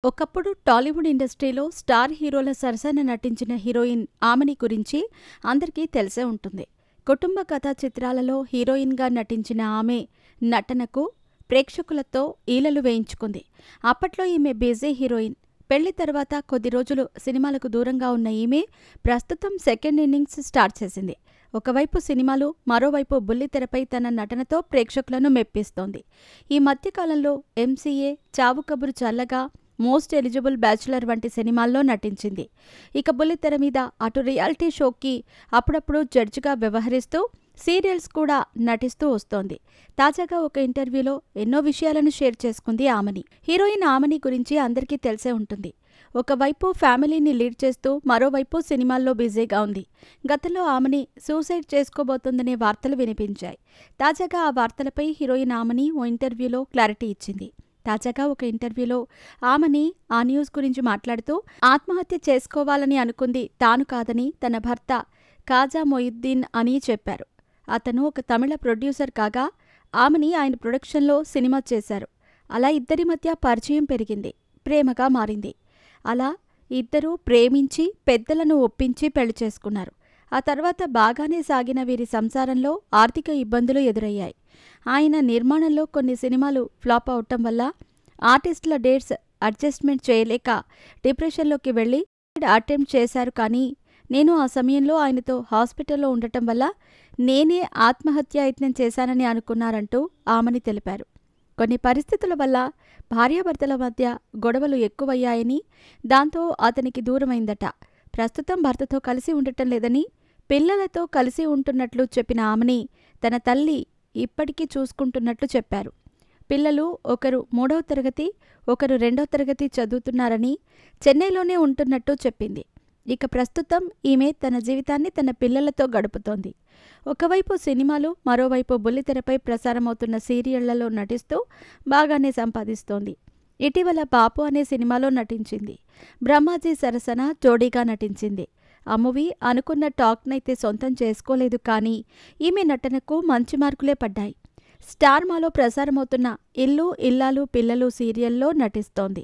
ఒకప్పుడు టాలీవుడ్ ఇండస్ట్రీలో స్టార్ హీరోల సరసన నటించిన హీరోయిన్ ఆమని గురించి అందరికీ తెలిసే ఉంటుంది. కుటుంబ కథా చిత్రాలలో హీరోయిన్గా నటించిన ఆమె నటనకు ప్రేక్షకులతో ఈలలు వేయించుకుంది. అప్పట్లో ఈమె బిజీ హీరోయిన్. పెళ్లి తర్వాత కొద్ది రోజులు సినిమాలకు దూరంగా ఉన్న ఈమె ప్రస్తుతం సెకండ్ ఇన్నింగ్స్ స్టార్ట్ చేసింది. ఒకవైపు సినిమాలు, మరోవైపు బుల్లితెరపై తన నటనతో ప్రేక్షకులను మెప్పిస్తోంది. ఈ మధ్యకాలంలో ఎంసీఏ, చావు కబురు చల్లగా, మోస్ట్ ఎలిజిబుల్ బ్యాచులర్ వంటి సినిమాల్లో నటించింది. ఇక బుల్లితెర మీద అటు రియాలిటీ షోకి అప్పుడప్పుడు జడ్జిగా వ్యవహరిస్తూ సీరియల్స్ కూడా నటిస్తూ వస్తోంది. తాజాగా ఒక ఇంటర్వ్యూలో ఎన్నో విషయాలను షేర్ చేసుకుంది ఆమని. హీరోయిన్ ఆమని గురించి అందరికీ తెలిసే ఉంటుంది. ఒకవైపు ఫ్యామిలీని లీడ్ చేస్తూ మరోవైపు సినిమాల్లో బిజీగా ఉంది. గతంలో ఆమని సూసైడ్ చేసుకోబోతోందనే వార్తలు వినిపించాయి. తాజాగా ఆ వార్తలపై హీరోయిన్ ఆమని ఓ ఇంటర్వ్యూలో క్లారిటీ ఇచ్చింది. తాజాగా ఒక ఇంటర్వ్యూలో ఆమని ఆ న్యూస్ గురించి మాట్లాడుతూ, ఆత్మహత్య చేసుకోవాలని అనుకుంది తాను కాదని తన భర్త ఖాజా మొయిద్దీన్ అని చెప్పారు. అతను ఒక తమిళ ప్రొడ్యూసర్ కాగా ఆమని ఆయన ప్రొడక్షన్లో సినిమా చేశారు. అలా ఇద్దరి మధ్య పరిచయం పెరిగింది, ప్రేమగా మారింది. అలా ఇద్దరూ ప్రేమించి పెద్దలను ఒప్పించి పెళ్లి చేసుకున్నారు. ఆ తర్వాత బాగానే సాగిన వీరి సంసారంలో ఆర్థిక ఇబ్బందులు ఎదురయ్యాయి. ఆయన నిర్మాణంలో కొన్ని సినిమాలు ఫ్లాప్ అవటం వల్ల ఆర్టిస్టుల డేట్స్ అడ్జస్ట్మెంట్ చేయలేక డిప్రెషన్లోకి వెళ్లి అటెంప్ట్ చేశారు. కానీ నేను ఆ సమయంలో ఆయనతో హాస్పిటల్లో ఉండటం వల్ల నేనే ఆత్మహత్యాయత్నం చేశానని అనుకున్నారంటూ ఆమని తెలిపారు. కొన్ని పరిస్థితుల వల్ల భార్యాభర్తల మధ్య గొడవలు ఎక్కువయ్యాయని, దాంతో అతనికి దూరమైందట. ప్రస్తుతం భర్తతో కలిసి ఉండటం లేదని, పిల్లలతో కలిసి ఉంటున్నట్లు చెప్పిన ఆమని తన తల్లి ఇప్పటికీ చూసుకుంటున్నట్లు చెప్పారు. పిల్లలు ఒకరు 3వ తరగతి, ఒకరు 2వ తరగతి చదువుతున్నారని, చెన్నైలోనే ఉంటున్నట్టు చెప్పింది. ఇక ప్రస్తుతం ఈమె తన జీవితాన్ని తన పిల్లలతో గడుపుతోంది. ఒకవైపు సినిమాలు, మరోవైపు బుల్లితెరపై ప్రసారమవుతున్న సీరియళ్లలో నటిస్తూ బాగానే సంపాదిస్తోంది. ఇటీవల బాపు అనే సినిమాలో నటించింది. బ్రహ్మాజీ సరసన జోడీగా నటించింది. ఆ మూవీ అనుకున్న టాక్నైతే సొంతం చేసుకోలేదు. కానీ ఈమె నటనకు మంచి మార్కులే పడ్డాయి. స్టార్ మాలో ప్రసారమవుతున్న ఇల్లు ఇల్లాలు పిల్లలు సీరియల్లో నటిస్తోంది.